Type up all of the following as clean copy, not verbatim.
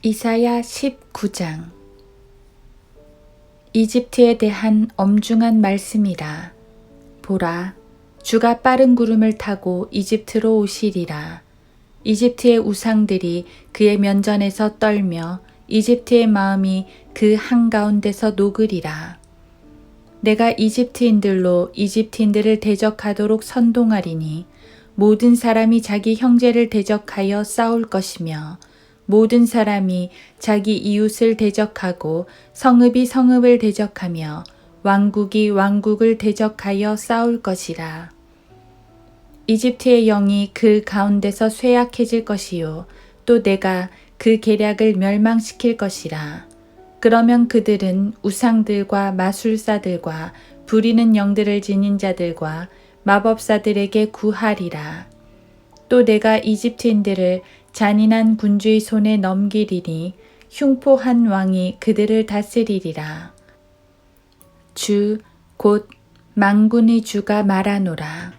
이사야 19장. 이집트에 대한 엄중한 말씀이라. 보라, 주가 빠른 구름을 타고 이집트로 오시리라. 이집트의 우상들이 그의 면전에서 떨며 이집트의 마음이 그 한가운데서 녹으리라. 내가 이집트인들로 이집트인들을 대적하도록 선동하리니 모든 사람이 자기 형제를 대적하여 싸울 것이며 모든 사람이 자기 이웃을 대적하고 성읍이 성읍을 대적하며 왕국이 왕국을 대적하여 싸울 것이라. 이집트의 영이 그 가운데서 쇠약해질 것이요 또 내가 그 계략을 멸망시킬 것이라. 그러면 그들은 우상들과 마술사들과 부리는 영들을 지닌 자들과 마법사들에게 구하리라. 또 내가 이집트인들을 잔인한 군주의 손에 넘기리니 흉포한 왕이 그들을 다스리리라. 주 곧 만군의 주가 말하노라.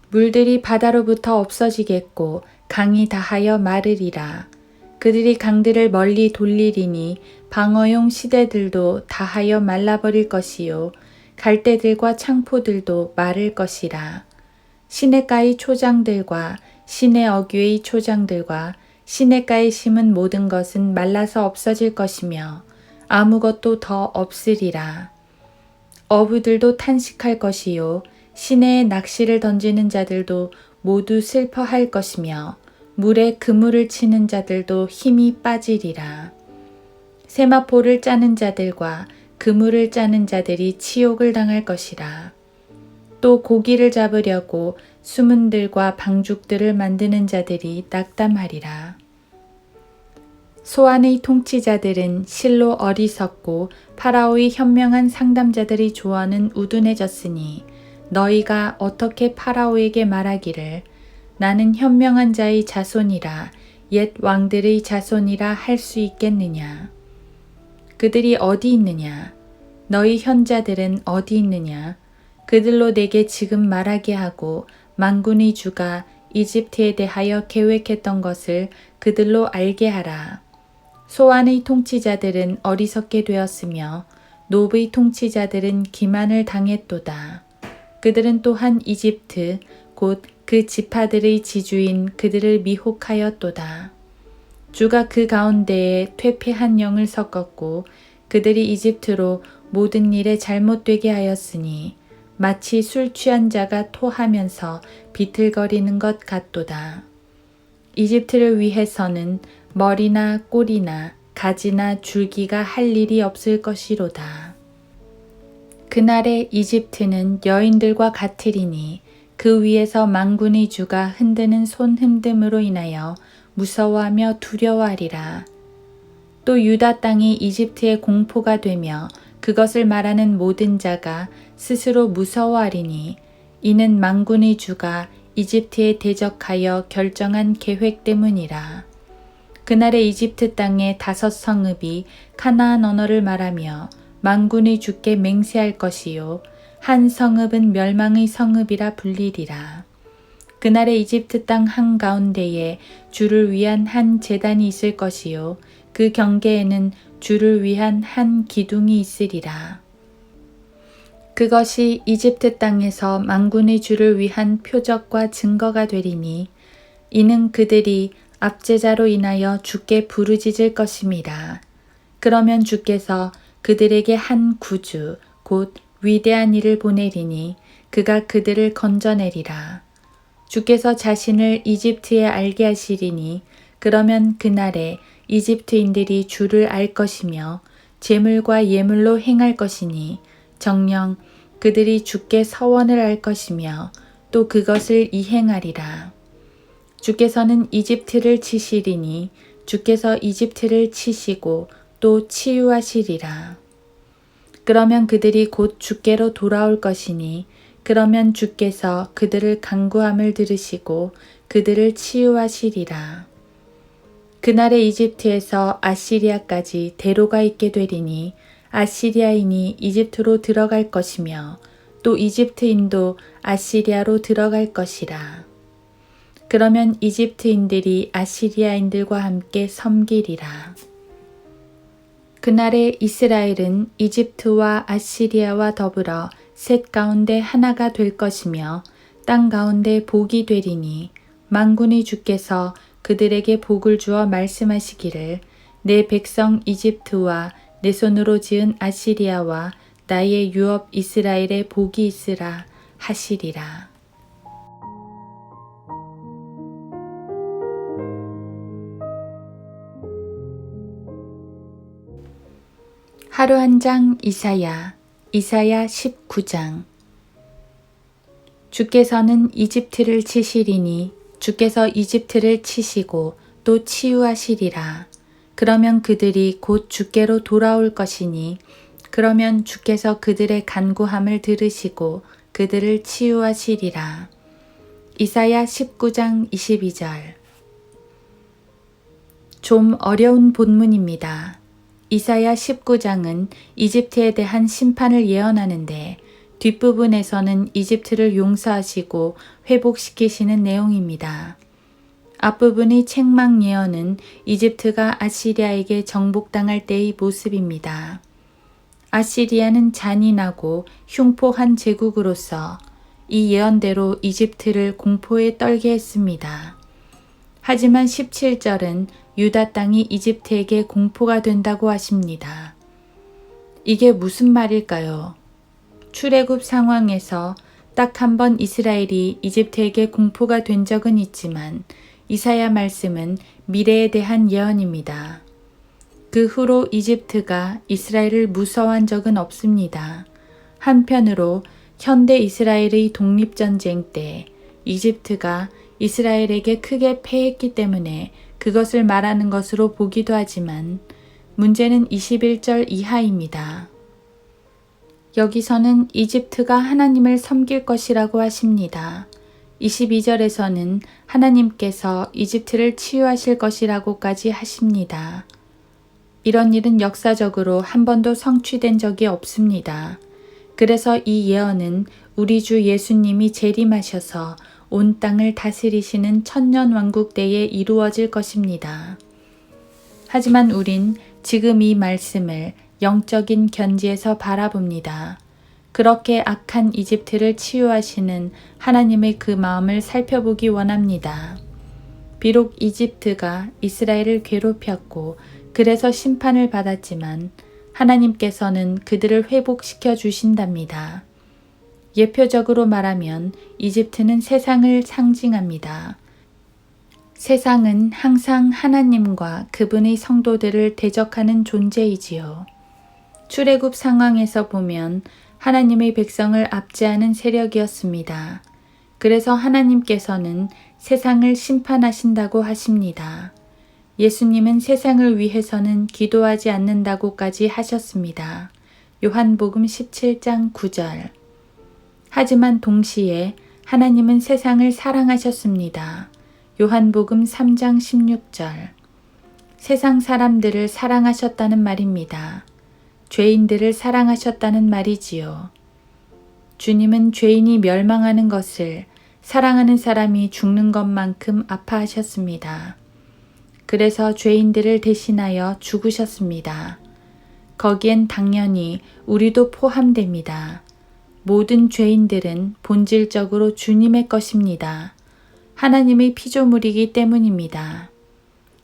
물들이 바다로부터 없어지겠고 강이 다하여 마르리라. 그들이 강들을 멀리 돌리리니 방어용 시대들도 다하여 말라버릴 것이요 갈대들과 창포들도 마를 것이라. 시냇가의 초장들과 시내 어귀의 초장들과 시냇가에 심은 모든 것은 말라서 없어질 것이며 아무것도 더 없으리라. 어부들도 탄식할 것이요 시내에 낚시를 던지는 자들도 모두 슬퍼할 것이며 물에 그물을 치는 자들도 힘이 빠지리라. 세마포를 짜는 자들과 그물을 짜는 자들이 치욕을 당할 것이라. 또 고기를 잡으려고 수문들과 방죽들을 만드는 자들이 낙담하리라. 소안의 통치자들은 실로 어리석고 파라오의 현명한 상담자들이 좋아하는 우둔해졌으니 너희가 어떻게 파라오에게 말하기를 나는 현명한 자의 자손이라 옛 왕들의 자손이라 할 수 있겠느냐. 그들이 어디 있느냐. 너희 현자들은 어디 있느냐. 그들로 내게 지금 말하게 하고 만군의 주가 이집트에 대하여 계획했던 것을 그들로 알게 하라. 소안의 통치자들은 어리석게 되었으며 노브의 통치자들은 기만을 당했도다. 그들은 또한 이집트 곧 그 지파들의 지주인 그들을 미혹하였도다. 주가 그 가운데에 퇴폐한 영을 섞었고 그들이 이집트로 모든 일에 잘못되게 하였으니 마치 술 취한 자가 토하면서 비틀거리는 것 같도다. 이집트를 위해서는 머리나 꼬리나 가지나 줄기가 할 일이 없을 것이로다. 그날에 이집트는 여인들과 같으리니 그 위에서 만군의 주가 흔드는 손 흔듦으로 인하여 무서워하며 두려워하리라. 또 유다 땅이 이집트의 공포가 되며 그것을 말하는 모든 자가 스스로 무서워하리니 이는 만군의 주가 이집트에 대적하여 결정한 계획 때문이라. 그날에 이집트 땅의 5 성읍이 카나안 언어를 말하며 만군의 주께 맹세할 것이요 한 성읍은 멸망의 성읍이라 불리리라. 그날에 이집트 땅 한가운데에 주를 위한 한 제단이 있을 것이요 그 경계에는 주를 위한 한 기둥이 있으리라. 그것이 이집트 땅에서 만군의 주를 위한 표적과 증거가 되리니 이는 그들이 압제자로 인하여 주께 부르짖을 것임이라. 그러면 주께서 그들에게 한 구주 곧 위대한 이를 보내리니 그가 그들을 건져내리라. 주께서 자신을 이집트에 알게 하시리니 그러면 그날에 이집트인들이 주를 알 것이며 제물과 예물로 행할 것이니 정녕 그들이 주께 서원을 할 것이며 또 그것을 이행하리라. 주께서는 이집트를 치시리니 주께서 이집트를 치시고 또 치유하시리라. 그러면 그들이 곧 주께로 돌아올 것이니 그러면 주께서 그들을 간구함을 들으시고 그들을 치유하시리라. 그날에 이집트에서 아시리아까지 대로가 있게 되리니 아시리아인이 이집트로 들어갈 것이며 또 이집트인도 아시리아로 들어갈 것이라. 그러면 이집트인들이 아시리아인들과 함께 섬기리라. 그날에 이스라엘은 이집트와 아시리아와 더불어 셋 가운데 하나가 될 것이며 땅 가운데 복이 되리니 만군의 주께서 그들에게 복을 주어 말씀하시기를 내 백성 이집트와 내 손으로 지은 아시리아와 나의 유업 이스라엘에 복이 있으라 하시리라. 하루 한 장 이사야 19장. 주께서는 이집트를 치시리니 주께서 이집트를 치시고 또 치유하시리라. 그러면 그들이 곧 주께로 돌아올 것이니 그러면 주께서 그들의 간구함을 들으시고 그들을 치유하시리라. 이사야 19장 22절. 좀 어려운 본문입니다. 이사야 19장은 이집트에 대한 심판을 예언하는데 뒷부분에서는 이집트를 용서하시고 회복시키시는 내용입니다. 앞부분의 책망 예언은 이집트가 아시리아에게 정복당할 때의 모습입니다. 아시리아는 잔인하고 흉포한 제국으로서 이 예언대로 이집트를 공포에 떨게 했습니다. 하지만 17절은 유다 땅이 이집트에게 공포가 된다고 하십니다. 이게 무슨 말일까요? 출애굽 상황에서 딱 한 번 이스라엘이 이집트에게 공포가 된 적은 있지만 이사야 말씀은 미래에 대한 예언입니다. 그 후로 이집트가 이스라엘을 무서워한 적은 없습니다. 한편으로 현대 이스라엘의 독립전쟁 때 이집트가 이스라엘에게 크게 패했기 때문에 그것을 말하는 것으로 보기도 하지만 문제는 21절 이하입니다. 여기서는 이집트가 하나님을 섬길 것이라고 하십니다. 22절에서는 하나님께서 이집트를 치유하실 것이라고까지 하십니다. 이런 일은 역사적으로 한 번도 성취된 적이 없습니다. 그래서 이 예언은 우리 주 예수님이 재림하셔서 온 땅을 다스리시는 천년왕국 때에 이루어질 것입니다. 하지만 우린 지금 이 말씀을 영적인 견지에서 바라봅니다. 그렇게 악한 이집트를 치유하시는 하나님의 그 마음을 살펴보기 원합니다. 비록 이집트가 이스라엘을 괴롭혔고 그래서 심판을 받았지만 하나님께서는 그들을 회복시켜 주신답니다. 예표적으로 말하면 이집트는 세상을 상징합니다. 세상은 항상 하나님과 그분의 성도들을 대적하는 존재이지요. 출애굽 상황에서 보면 하나님의 백성을 압제하는 세력이었습니다. 그래서 하나님께서는 세상을 심판하신다고 하십니다. 예수님은 세상을 위해서는 기도하지 않는다고까지 하셨습니다. 요한복음 17장 9절. 하지만 동시에 하나님은 세상을 사랑하셨습니다. 요한복음 3장 16절. 세상 사람들을 사랑하셨다는 말입니다. 죄인들을 사랑하셨다는 말이지요. 주님은 죄인이 멸망하는 것을 사랑하는 사람이 죽는 것만큼 아파하셨습니다. 그래서 죄인들을 대신하여 죽으셨습니다. 거기엔 당연히 우리도 포함됩니다. 모든 죄인들은 본질적으로 주님의 것입니다. 하나님의 피조물이기 때문입니다.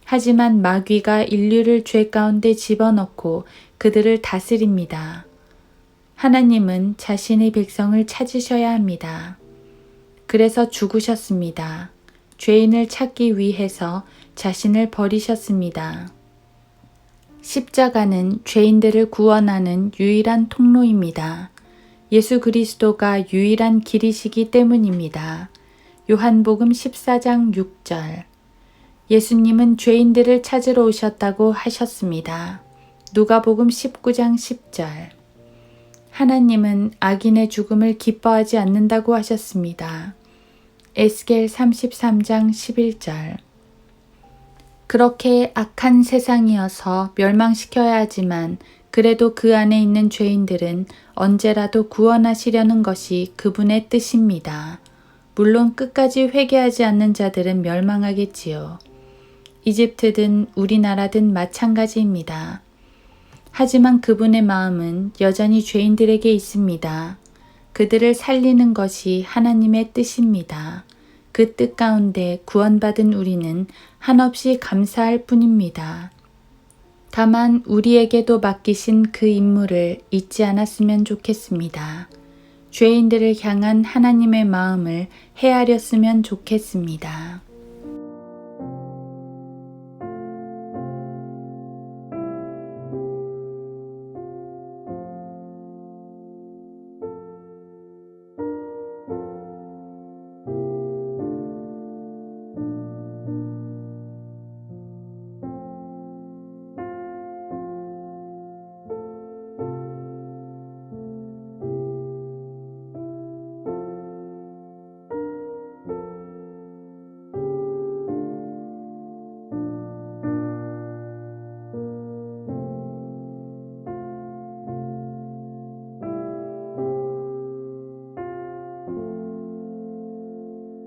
하지만 마귀가 인류를 죄 가운데 집어넣고 그들을 다스립니다. 하나님은 자신의 백성을 찾으셔야 합니다. 그래서 죽으셨습니다. 죄인을 찾기 위해서 자신을 버리셨습니다. 십자가는 죄인들을 구원하는 유일한 통로입니다. 예수 그리스도가 유일한 길이시기 때문입니다. 요한복음 14장 6절. 예수님은 죄인들을 찾으러 오셨다고 하셨습니다. 누가복음 19장 10절. 하나님은 악인의 죽음을 기뻐하지 않는다고 하셨습니다. 에스겔 33장 11절. 그렇게 악한 세상이어서 멸망시켜야 하지만 그래도 그 안에 있는 죄인들은 언제라도 구원하시려는 것이 그분의 뜻입니다. 물론 끝까지 회개하지 않는 자들은 멸망하겠지요. 이집트든 우리나라든 마찬가지입니다. 하지만 그분의 마음은 여전히 죄인들에게 있습니다. 그들을 살리는 것이 하나님의 뜻입니다. 그 뜻 가운데 구원받은 우리는 한없이 감사할 뿐입니다. 다만 우리에게도 맡기신 그 임무를 잊지 않았으면 좋겠습니다. 죄인들을 향한 하나님의 마음을 헤아렸으면 좋겠습니다.